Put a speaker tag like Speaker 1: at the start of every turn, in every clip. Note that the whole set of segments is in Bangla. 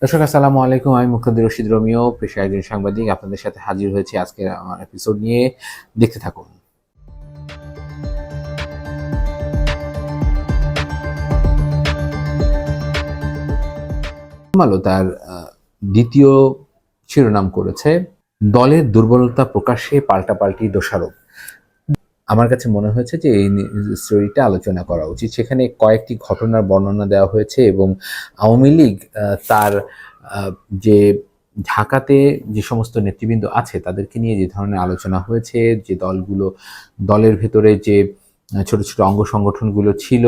Speaker 1: দর্শক আসসালামু আলাইকুম। আমি মুখ্তাদির রশিদ রোমিও, পেশায় একজন সাংবাদিক। আপনাদের সাথে হাজির হয়েছি আজকের আমার এপিসোড নিয়ে। দেখতে থাকুন। আলো তার দ্বিতীয় শিরোনাম করেছে দলের দুর্বলতা প্রকাশ্যে পাল্টাপাল্টি দোষারোপ। আমার কাছে মনে হয়েছে যে এই স্টোরিটা আলোচনা করা উচিত। সেখানে কয়েকটি ঘটনার বর্ণনা দেওয়া হয়েছে এবং আওয়ামী লীগ তার যে ঢাকাতে যে সমস্ত নেতৃবৃন্দ আছে তাদেরকে নিয়ে যে ধরনের আলোচনা হয়েছে, যে দলের ভেতরে যে ছোট ছোট অঙ্গ সংগঠনগুলো ছিল,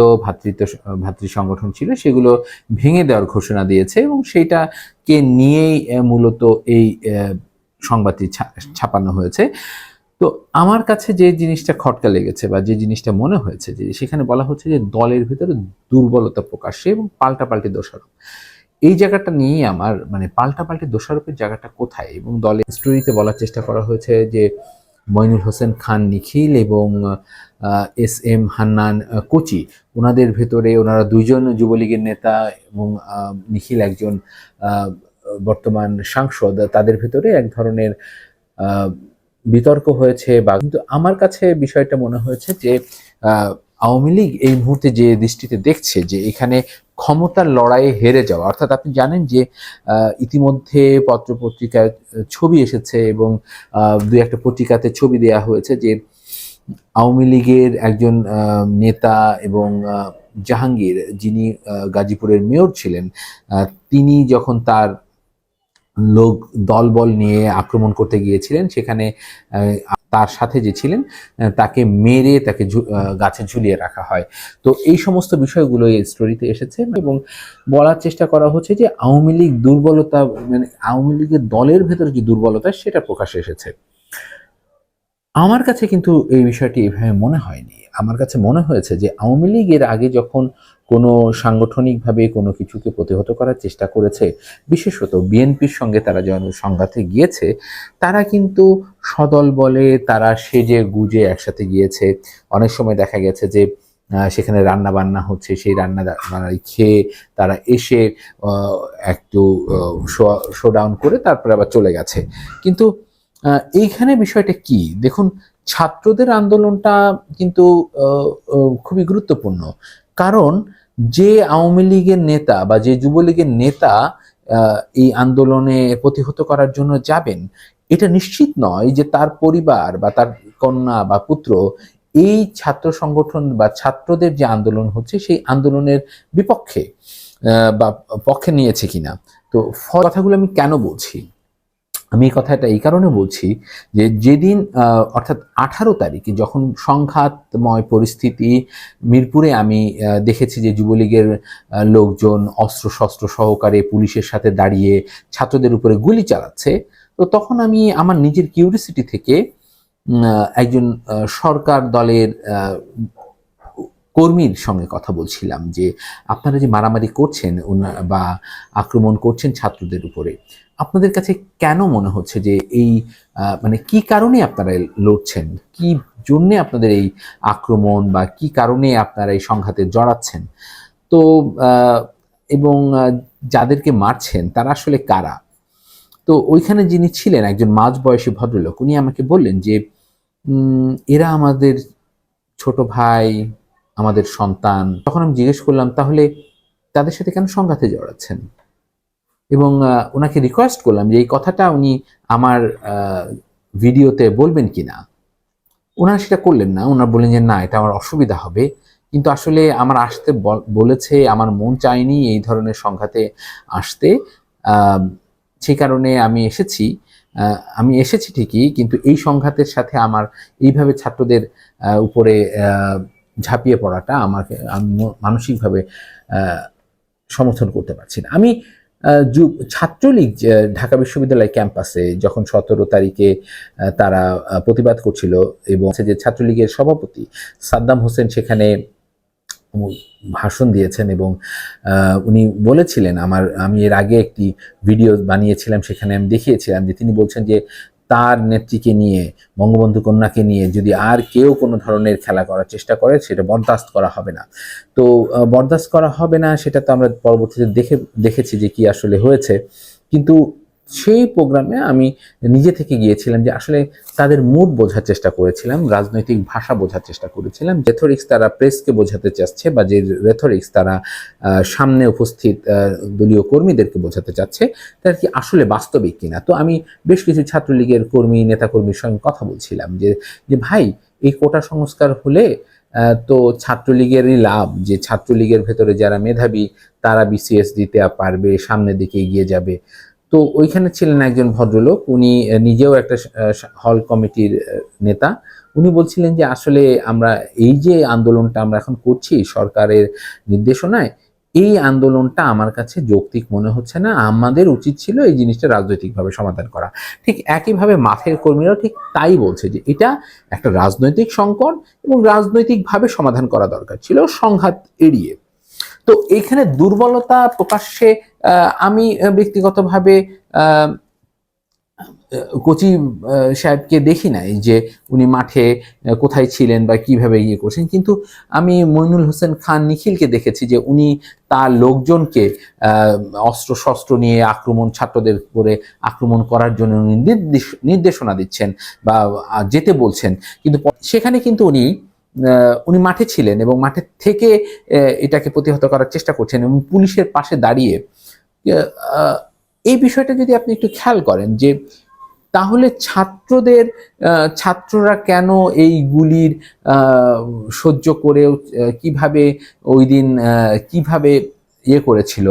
Speaker 1: ভাতৃ সংগঠন ছিল, সেগুলো ভেঙে দেওয়ার ঘোষণা দিয়েছে এবং সেইটাকে নিয়েই মূলত এই সংবাদটি ছাপানো হয়েছে। তো আমার কাছে যে জিনিসটা খটকা লেগেছে বা যে জিনিসটা মনে হয়েছে, যে সেখানে বলা হচ্ছে যে দলের ভিতরে দুর্বলতা প্রকাশ্যে এবং পাল্টাপাল্টি দোষারোপ। এই জায়গাটা নিয়েই আমার পাল্টাপাল্টি দোষারোপের জায়গাটা কোথায়, এবং দলের স্টোরিতে বলার চেষ্টা করা হয়েছে যে মইনুল হোসেন খান নিখিল এবং এস এম হান্নান কোচি, ওনাদের ভেতরে, ওনারা দুইজন যুবলীগের নেতা এবং নিখিল একজন বর্তমান সাংসদ, তাদের ভেতরে এক ধরনের বিতর্ক হয়েছে। বা কিন্তু আমার কাছে বিষয়টা মনে হয়েছে যে আওয়ামী লীগ এই মুহূর্তে যে দৃষ্টিতে দেখছে যে এখানে ক্ষমতার লড়াইয়ে হেরে যাওয়া, অর্থাৎ আপনি জানেন যে ইতিমধ্যে পত্রপত্রিকায় ছবি এসেছে এবং দুই একটা পত্রিকাতে ছবি দেয়া হয়েছে যে আওয়ামী লীগের একজন নেতা এবং জাহাঙ্গীর, যিনি গাজীপুরের মেয়র ছিলেন, তিনি যখন তার দলবল নিয়ে আক্রমণ করতে গিয়েছিলেন, সেখানে তার সাথে যে ছিলেন তাকে মেরে তাকে গাছে ঝুলিয়ে রাখা হয়। তো এই সমস্ত বিষয়গুলো এই স্টোরিতে এসেছে এবং বলার চেষ্টা করা হচ্ছে যে আওয়ামী লীগ দুর্বলতা, আওয়ামী লীগের দলের ভেতরে যে দুর্বলতা, সেটা প্রকাশ্যে এসেছে। আমার কাছে কিন্তু এই বিষয়টি এভাবে মনে হয়নি। আমার কাছে মনে হয়েছে যে আওয়ামী লীগ এর আগে যখন কোনো সাংগঠনিকভাবে কোনো কিছুকে প্রতিহত করার চেষ্টা করেছে, বিশেষত বিএনপির সঙ্গে তারা যখন সংঘাতে গিয়েছে, তারা কিন্তু সদল বলে, তারা সেজে গুজে একসাথে গিয়েছে। অনেক সময় দেখা গেছে যে সেখানে রান্না বান্না হচ্ছে, সেই রান্না খেয়ে তারা এসে একটু শোডাউন করে তারপরে আবার চলে গেছে। কিন্তু এইখানে বিষয়টা কি দেখুন, ছাত্রদের আন্দোলনটা কিন্তু খুবই গুরুত্বপূর্ণ। কারণ যে আওয়ামী লীগের নেতা বা যে যুবলীগের নেতা এই আন্দোলনে প্রতিহত করার জন্য যাবেন, এটা নিশ্চিত নয় যে তার পরিবার বা তার কন্যা বা পুত্র এই ছাত্র সংগঠন বা ছাত্রদের যে আন্দোলন হচ্ছে সেই আন্দোলনের বিপক্ষে বা পক্ষে নিয়েছে কিনা। তো কথাগুলো আমি কেন বলছি, আমি এই কথাটা এই কারণে বলছি যে যেদিন অর্থাৎ 18 তারিখে যখন সংঘাতময় পরিস্থিতি মিরপুরে, আমি দেখেছি যে যুবলীগের লোকজন অস্ত্রশস্ত্র সহকারে পুলিশের সাথে দাঁড়িয়ে ছাত্রদের উপরে গুলি চালাচ্ছে। তো তখন আমি আমার নিজের কিউরিসিটি থেকে একজন সরকার দলের কর্মীর সঙ্গে কথা বলছিলাম যে আপনারা যে মারামারি করছেন বা আক্রমণ করছেন ছাত্রদের উপরে, আপনাদের কাছে কেন মনে হচ্ছে যে এই কি কারণে আপনারা লড়ছেন, কি জন্যে আপনাদের এই আক্রমণ বা কি কারণে আপনারা এই সংঘাতে জড়াচ্ছেন? তো এবং যাদেরকে মারছেন তারা আসলে কারা? তো ওইখানে যিনি ছিলেন একজন মাঝবয়সী ভদ্রলোক, উনি আমাকে বললেন যে এরা আমাদের ছোট ভাই, আমাদের সন্তান। তখন আমি জিজ্ঞেস করলাম, তাহলে তাদের সাথে কেন সংঘাতে জড়াচ্ছেন? এবং ওনাকে রিকোয়েস্ট করলাম যে এই কথাটা উনি আমার ভিডিওতে বলবেন কিনা। ওনারা সেটা করলেন না। ওনারা বললেন যে না, এটা আমার অসুবিধা হবে। কিন্তু আসলে আমার আসতে বলেছে, আমার মন চায়নি এই ধরনের সংঘাতে আসতে। সেই কারণে আমি এসেছি। আমি এসেছি ঠিকই, কিন্তু এই সংঘাতের সাথে আমার এইভাবে ছাত্রদের উপরে ঝাঁপিয়ে পড়াটা আমাকে, আমি মানসিকভাবে সমর্থন করতে পারছি না। আমি ছাত্রলীগ ঢাকা বিশ্ববিদ্যালয় ক্যাম্পাসে যখন 17 তারিখে তারা প্রতিবাদ করছিল, এবং যে ছাত্রলীগের সভাপতি সাদ্দাম হোসেন সেখানে ভাষণ দিয়েছেন এবং উনি বলেছিলেন, আমি এর আগে একটি ভিডিও বানিয়েছিলাম, সেখানে আমি দেখিয়েছিলাম যে তিনি বলছেন যে তার নেত্রীকে নিয়ে, বঙ্গবন্ধু কন্যাকে নিয়ে যদি আর কেউ কোনো ধরনের খেলা করার চেষ্টা করে সেটা বরদাস্ত করা হবে না। তো বরদাস্ত করা হবে না সেটা তো আমরা পরবর্তীতে দেখেছি যে কি আসলে হয়েছে। কিন্তু সেই প্রোগ্রামে আমি নিজে থেকে গিয়েছিলাম যে আসলে তাদের মুড বোঝার চেষ্টা করেছিলাম, রাজনৈতিক ভাষা বোঝার চেষ্টা করেছিলাম। রেথরিক্স তারা প্রেসকে বোঝাতে চাচ্ছে বা যে রেথরিক্স তারা সামনে উপস্থিত দলীয় কর্মীদেরকে বোঝাতে চাচ্ছে তার কি আসলে বাস্তবিক কিনা। তো আমি বেশ কিছু ছাত্রলীগের কর্মী, নেতাকর্মীর সঙ্গে কথা বলছিলাম যে ভাই, এই কোটা সংস্কার হলে তো ছাত্রলীগেরই লাভ, যে ছাত্রলীগের ভেতরে যারা মেধাবী তারা বিসিএস দিতে পারবে, সামনের দিকে এগিয়ে যাবে। তো ওইখানে ছিলেন একজন ভদ্রলোক, উনি নিজেও একটা হল কমিটির নেতা। উনি বলছিলেন যে আসলে আমরা এই যে আন্দোলনটা আমরা এখন করছি সরকারের নির্দেশনায়, এই আন্দোলনটা আমার কাছে যৌক্তিক মনে হচ্ছে না, আমাদের উচিত ছিল এই জিনিসটা রাজনৈতিকভাবে সমাধান করা। ঠিক একইভাবে মাঠের কর্মীরাও ঠিক তাই বলছে যে এটা একটা রাজনৈতিক সংকট এবং রাজনৈতিকভাবে সমাধান করা দরকার ছিল, সংঘাত এড়িয়ে। তো এইখানে দুর্বলতা প্রকাশ্যে আমি ব্যক্তিগতভাবে কোচি সাহেবকে দেখি নাই যে উনি মাঠে কোথায় ছিলেন বা কিভাবে ইয়ে করছেন, কিন্তু আমি মইনুল হোসেন খান নিখিলকে দেখেছি যে উনি তার লোকজনকে অস্ত্র শস্ত্র নিয়ে ছাত্রদের করে আক্রমণ করার জন্য উনি নির্দেশনা দিচ্ছেন বা যেতে বলছেন। কিন্তু সেখানে কিন্তু উনি মাঠে ছিলেন এবং মাঠে থেকে এটাকে প্রতিহত করার চেষ্টা করছেন এবং পুলিশের পাশে দাঁড়িয়ে। এই বিষয়টা যদি আপনি একটু খেয়াল করেন যে তাহলে ছাত্ররা কেন এই গুলির সহ্য করেও কিভাবে ওই দিন কিভাবে ইয়ে করেছিল,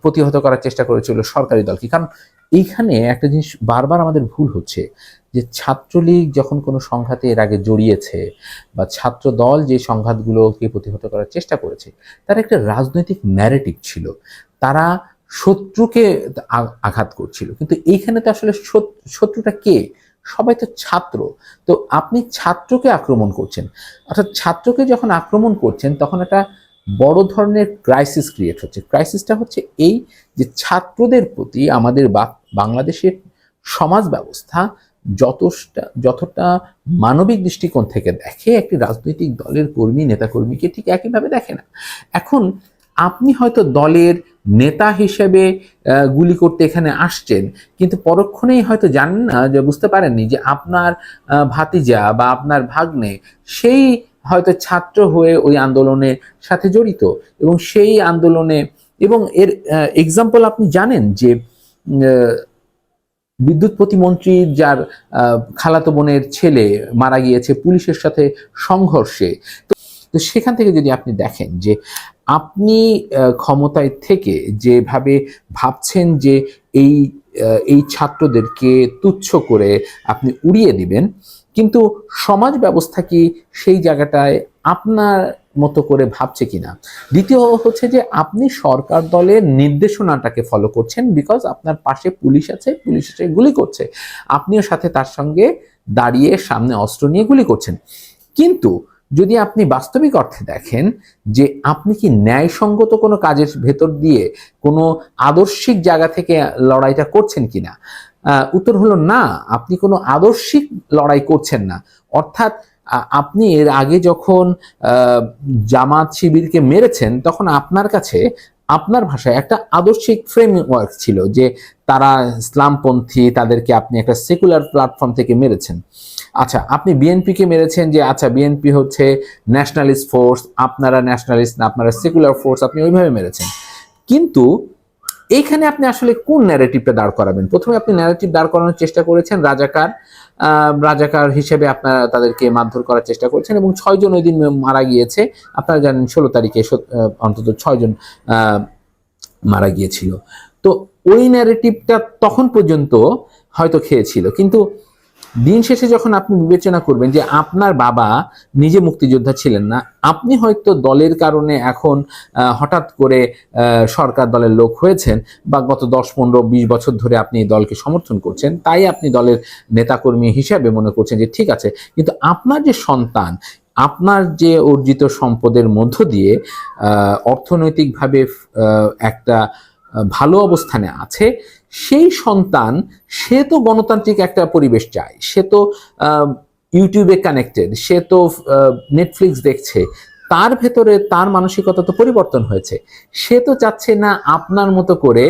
Speaker 1: প্রতিহত করার চেষ্টা করেছিল সরকারি দলকে। কারণ এইখানে একটা জিনিস বারবার আমাদের ভুল হচ্ছে যে ছাত্রলীগ যখন কোনো সংঘাতে এর আগে জড়িয়েছে বা ছাত্র দল যে সংঘাতগুলোকে প্রতিহত করার চেষ্টা করেছে, তার একটা রাজনৈতিক ন্যারেটিভ ছিল, তারা শত্রুকে আঘাত করছিল। কিন্তু এইখানে তো আসলে শত্রুটা কে? সবাই তো ছাত্র। তো আপনি ছাত্রকে আক্রমণ করছেন, অর্থাৎ ছাত্রকে যখন আক্রমণ করছেন তখন একটা বড় ধরনের ক্রাইসিস ক্রিয়েট হচ্ছে। ক্রাইসিসটা হচ্ছে এই যে ছাত্রদের প্রতি আমাদের বাংলাদেশের সমাজ ব্যবস্থা যতটা মানবিক দৃষ্টিকোণ থেকে দেখে, একটি রাজনৈতিক দলের কর্মী নেতাকর্মীকে ঠিক একইভাবে দেখে না। এখন আপনি হয়তো দলের নেতা হিসেবে গুলি করতে এখানে আসছেন, কিন্তু পরক্ষণেই হয়তো জানেন না, যে বুঝতে পারেননি যে আপনার ভাতিজা বা আপনার ভাগ্নে সেই হয়তো ছাত্র হয়ে ওই আন্দোলনের সাথে জড়িত এবং সেই আন্দোলনে, এবং এর এক্সাম্পল আপনি জানেন যে বিদ্যুৎ প্রতিমন্ত্রী যার খালাতো বোনের ছেলে মারা গিয়েছে পুলিশের সাথে সংঘর্ষে। তো সেখান থেকে যদি আপনি দেখেন যে আপনি ক্ষমতায় থেকে যেভাবে ভাবছেন যে এই ছাত্রদেরকে তুচ্ছ করে আপনি উড়িয়ে দিবেন, কিন্তু সমাজ ব্যবস্থা কি সেই জায়গাটায় আপনার মতো করে ভাবছে কিনা। দ্বিতীয় হচ্ছে যে আপনি সরকার দলের নির্দেশনাটাকে ফলো করছেন, বিকজ আপনার পাশে পুলিশ আছে, পুলিশ এসে গুলি করছে, আপনিও সাথে তার সঙ্গে দাঁড়িয়ে সামনে অস্ত্র নিয়ে গুলি করছেন। কিন্তু যদি আপনি বাস্তবিক অর্থে দেখেন যে আপনি কি ন্যায়সঙ্গত কোনো কাজের ভেতর দিয়ে কোনো আদর্শিক জায়গা থেকে লড়াইটা করছেন কিনা, উত্তর হলো না, আপনি কোনো আদর্শিক লড়াই করছেন না। অর্থাৎ আপনি এর আগে যখন জামাত শিবিরকে মেরেছেন তখন আপনার কাছে আপনার ভাষায় একটা আদর্শিক ফ্রেমওয়ার্ক ছিল যে তারা ইসলামপন্থী, তাদেরকে আপনি একটা সেকুলার প্ল্যাটফর্ম থেকে মেরেছেন। আচ্ছা, আপনি বিএনপিকে মেরেছেন যে আচ্ছা বিএনপি হচ্ছে ন্যাশনালিস্ট ফোর্স, আপনারা ন্যাশনালিস্ট না, আপনারা সেকুলার ফোর্স, আপনি ওইভাবে মেরেছেন। কিন্তু এইখানে আপনি আসলে কোন ন্যারেটিভটা দাঁড় করাবেন? প্রথমে আপনি ন্যারেটিভ দাঁড় করানোর চেষ্টা করেছেন রাজাকার হিসেবে আপনারা তাদেরকে মারধর করার চেষ্টা করেছেন এবং 6 জন ওই দিন মারা গিয়েছে। আপনারা জানেন 16 তারিখে অন্তত 6 জন মারা গিয়েছিল। তো ওই ন্যারেটিভটা তখন পর্যন্ত হয়তো খেয়েছিল, কিন্তু দিন শেষে যখন আপনি বিবেচনা করবেন যে আপনার বাবা নিজে মুক্তিযোদ্ধা ছিলেন না, আপনি হয়তো দলের কারণে এখন হঠাৎ করে সরকার দলের লোক হয়েছেন বা গত 10, 15, 20 বছর ধরে আপনি দলকে সমর্থন করছেন, তাই আপনি দলের নেতাকর্মী হিসাবে মনে করছেন যে ঠিক আছে, কিন্তু আপনার যে সন্তান, আপনার যে অর্জিত সম্পদের মধ্য দিয়ে অর্থনৈতিকভাবে একটা ভালো অবস্থানে আছে, সেই সন্তান সে তো গণতান্ত্রিক একটা পরিবেশ চায়, সে তো ইউটিউবে কানেক্টেড, সে তো নেটফ্লিক্স দেখছে, তার ভেতরে তার মানসিকতা তো পরিবর্তন হয়েছে। সে তো চাচ্ছে না আপনার মতো করে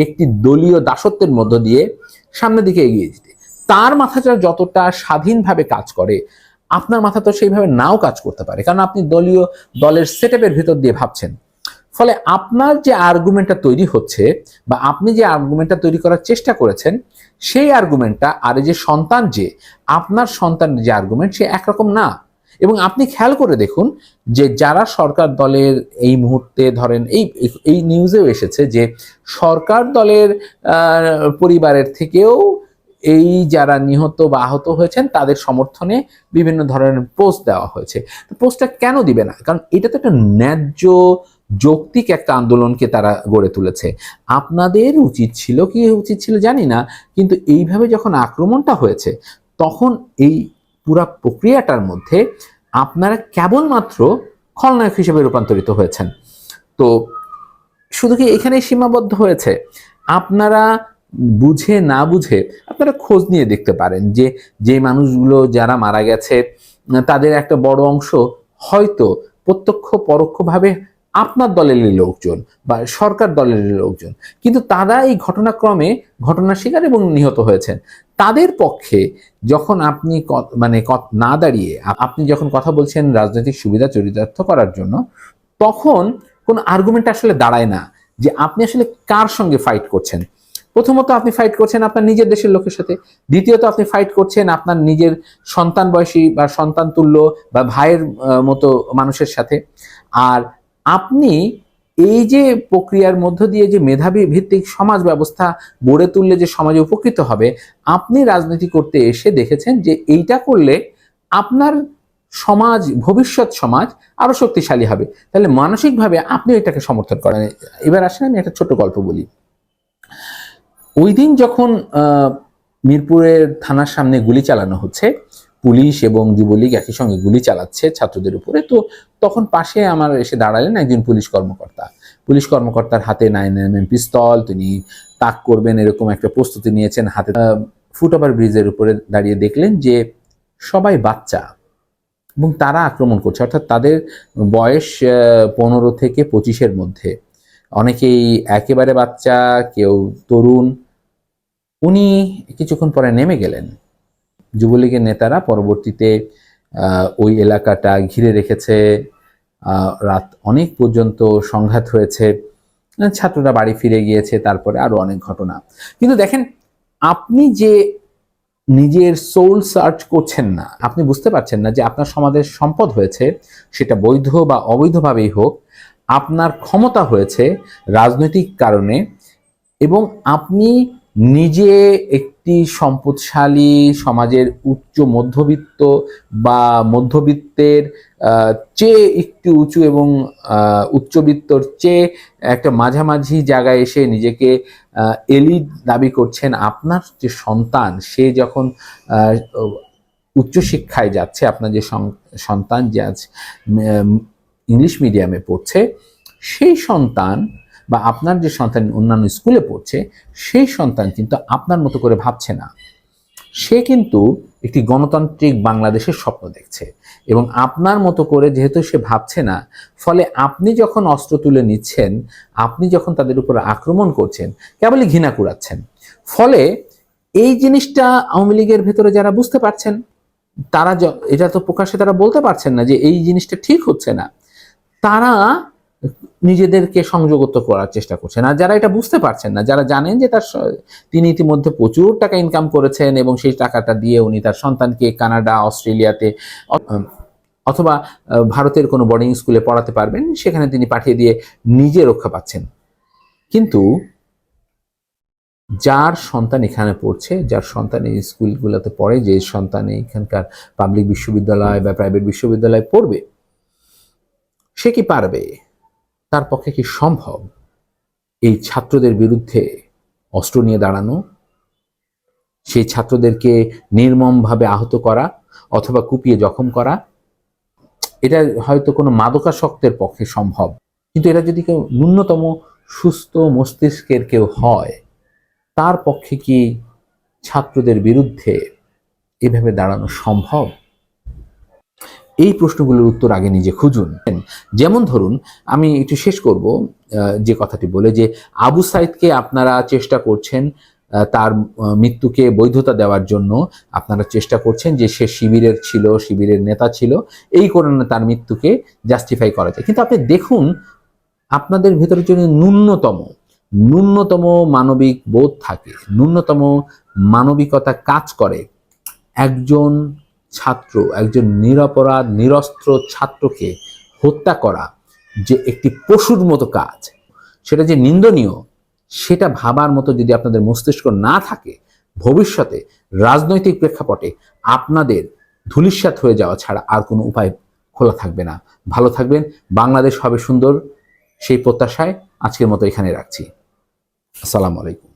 Speaker 1: একটি দলীয় দাসত্বের মধ্য দিয়ে সামনের দিকে এগিয়ে যেতে। তার মাথাটা যতটা স্বাধীনভাবে কাজ করে আপনার মাথা তো সেইভাবে নাও কাজ করতে পারে, কারণ আপনি দলের সেটআপের ভেতর দিয়ে ভাবছেন। ফলে আপনার যে আর্গুমেন্টটা তৈরি হচ্ছে বা আপনি যে আর্গুমেন্টটা তৈরি করার চেষ্টা করেছেন, সেই আর্গুমেন্টটা আর যে সন্তান, যে আপনার সন্তানের যে আর্গুমেন্ট, সে একরকম না। এবং আপনি খেয়াল করে দেখুন যে যারা সরকার দলের এই মুহূর্তে ধরেন এই নিউজেও এসেছে যে সরকার দলের পরিবারের থেকেও এই যারা নিহত বা আহত হয়েছেন তাদের সমর্থনে বিভিন্ন ধরনের পোস্ট দেওয়া হয়েছে। পোস্টটা কেন দিবে না? কারণ এটা তো একটা ন্যায্য যৌক্তিক একটা আন্দোলনকে তারা গড়ে তুলেছে। আপনাদের উচিত ছিল কি উচিত ছিল জানি না, কিন্তু এইভাবে যখন আক্রমণটা হয়েছে তখন এই পুরা প্রক্রিয়াটার মধ্যে আপনারা কেবলমাত্র খলনায়ক হিসেবে রূপান্তরিত হয়েছেন। তো শুধু কি এখানেই সীমাবদ্ধ হয়েছে? আপনারা বুঝে না বুঝে আপনারা খোঁজ নিয়ে দেখতে পারেন যে যে মানুষগুলো যারা মারা গেছে তাদের একটা বড় অংশ হয়তো প্রত্যক্ষ পরোক্ষভাবে আপনার দলেরই লোকজন বা সরকার দলের লোকজন, কিন্তু তারা এই ঘটনাক্রমে ঘটনার শিকার এবং নিহত হয়েছেন। তাদের পক্ষে যখন আপনি না দাঁড়িয়ে আপনি যখন কথা বলছেন রাজনৈতিক সুবিধা চরিতার্থ করার জন্য, তখন কোনো আর্গুমেন্ট আসলে দাঁড়ায় না যে আপনি আসলে কার সঙ্গে ফাইট করছেন। প্রথমত আপনি ফাইট করছেন আপনার নিজের দেশের লোকের সাথে, দ্বিতীয়ত আপনি ফাইট করছেন আপনার নিজের সন্তান বয়সী বা সন্তান তুল্য বা ভাইয়ের মতো মানুষের সাথে। আর আপনি এই যে প্রক্রিয়ার মধ্য দিয়ে যে মেধাবী ভিত্তিক সমাজ ব্যবস্থা গড়ে তুললে যে সমাজে উপকৃত হবে, আপনি রাজনীতি করতে এসে দেখেছেন যে এইটা করলে আপনার সমাজ, ভবিষ্যৎ সমাজ আরো শক্তিশালী হবে। তাহলে মানসিকভাবে আপনি এটাকে সমর্থন করেন। এবার আসেন আমি একটা ছোট গল্প বলি। ওই দিন যখন মিরপুরের থানার সামনে গুলি চালানো হচ্ছে, পুলিশ এবং যুবলীগ একই সঙ্গে গুলি চালাচ্ছে ছাত্রদের উপরে, তো তখন পাশে আমার এসে দাঁড়ালেন একজন পুলিশ কর্মকর্তা। পুলিশ কর্মকর্তার হাতে 9mm পিস্তল, তিনি তাক করবেন এরকম একটা প্রস্তুতি নিয়েছেন হাতে। ফুটওভার ব্রিজের উপরে দাঁড়িয়ে দেখলেন যে সবাই বাচ্চা এবং তারা আক্রমণ করছে, অর্থাৎ তাদের বয়স 15 থেকে 25-এর মধ্যে, অনেকেই একেবারে বাচ্চা, কেউ তরুণ। উনি কিছুক্ষণ পরে নেমে গেলেন। যুবলীগের নেতারা পরবর্তীতে ওই এলাকাটা ঘিরে রেখেছে, রাত অনেক পর্যন্ত সংঘাত হয়েছে, ছাত্ররা বাড়ি ফিরে গিয়েছে, তারপরে আরো অনেক ঘটনা। কিন্তু দেখেন, আপনি যে নিজের সোল সার্চ করছেন না, আপনি বুঝতে পারছেন না যে আপনার সমাজের সম্পদ হয়েছে, সেটা বৈধ বা অবৈধভাবেই হোক, আপনার ক্ষমতা হয়েছে রাজনৈতিক কারণে, এবং আপনি নিজে একটি সম্পদশালী সমাজের উচ্চ মধ্যবিত্ত বা মধ্যবিত্তের চেয়ে একটু উঁচু এবং উচ্চবিত্তর চেয়ে একটা মাঝামাঝি জায়গায় এসে নিজেকে এলিট দাবি করছেন। আপনার যে সন্তান, সে যখন উচ্চশিক্ষায় যাচ্ছে, আপনার যে সন্তান যে আজ ইংলিশ মিডিয়ামে পড়ছে, সেই সন্তান বা আপনার যে সন্তান অন্যান্য স্কুলে পড়ছে, সেই সন্তান কিন্তু আপনার মতো করে ভাবছে না। সে কিন্তু একটি গণতান্ত্রিক বাংলাদেশের স্বপ্ন দেখছে, এবং আপনার মতো করে যেহেতু সে ভাবছে না, ফলে আপনি যখন অস্ত্র তুলে নিচ্ছেন, আপনি যখন তাদের উপর আক্রমণ করছেন, কেবলই ঘৃণা কুড়াচ্ছেন। ফলে এই জিনিসটা আওয়ামী লীগের ভেতরে যারা বুঝতে পারছেন, তারা এটা তো প্রকাশ্যে তারা বলতে পারছেন না যে এই জিনিসটা ঠিক হচ্ছে না, তারা নিজেদেরকে সংযুক্ত করার চেষ্টা করছেন। আর যারা এটা বুঝতে পারছেন না, যারা জানেন যে তিনি ইতিমধ্যে প্রচুর টাকা ইনকাম করেছেন এবং সেই টাকাটা দিয়ে উনি তার সন্তানকে কানাডা, অস্ট্রেলিয়াতে অথবা ভারতের কোনো বোর্ডিং স্কুলে পড়াতে পারবেন, সেখানে তিনি পাঠিয়ে দিয়ে নিজে রক্ষা পাচ্ছেন। কিন্তু যার সন্তান এখানে পড়ছে, যার সন্তান এই স্কুলগুলোতে পড়ে, যে সন্তান এখানকার পাবলিক বিশ্ববিদ্যালয় বা প্রাইভেট বিশ্ববিদ্যালয়ে পড়বে, সে কি পারবে? তার পক্ষে কি সম্ভব এই ছাত্রদের বিরুদ্ধে অস্ত্র নিয়ে দাঁড়ানো, সেই ছাত্রদেরকে নির্মমভাবে আহত করা অথবা কুপিয়ে জখম করা? এটা হয়তো কোনো মাদকাসক্তের পক্ষে সম্ভব, কিন্তু এটা যদি কেউ ন্যূনতম সুস্থ মস্তিষ্কের কেউ হয়, তার পক্ষে কি ছাত্রদের বিরুদ্ধে এভাবে দাঁড়ানো সম্ভব? এই প্রশ্নগুলোর উত্তর আগে নিজে খুঁজুন। যেমন ধরুন, আমি একটু শেষ করব যে কথাটি বলে, যে আবু সাইদকে আপনারা চেষ্টা করছেন তার মৃত্যুকে বৈধতা দেওয়ার জন্য। আপনারা চেষ্টা করছেন যে সে শিবিরের ছিল, শিবিরের নেতা ছিল, এই কারণে তার মৃত্যুকে জাস্টিফাই করা যায়। কিন্তু আপনি দেখুন, আপনাদের ভেতরে যদি ন্যূনতম মানবিক বোধ থাকে, ন্যূনতম মানবিকতা কাজ করে, একজন ছাত্র, একজন নিরপরাধ নিরস্ত্র ছাত্রকে হত্যা করা যে একটি পশুর মতো কাজ, সেটা যে নিন্দনীয়, সেটা ভাবার মতো যদি আপনাদের মস্তিষ্ক না থাকে, ভবিষ্যতে রাজনৈতিক প্রেক্ষাপটে আপনাদের ধূলিসাৎ হয়ে যাওয়া ছাড়া আর কোনো উপায় খোলা থাকবে না। ভালো থাকবেন, বাংলাদেশ হবে সুন্দর, সেই প্রত্যাশায় আজকের মতো এখানে রাখছি। আসসালামু আলাইকুম।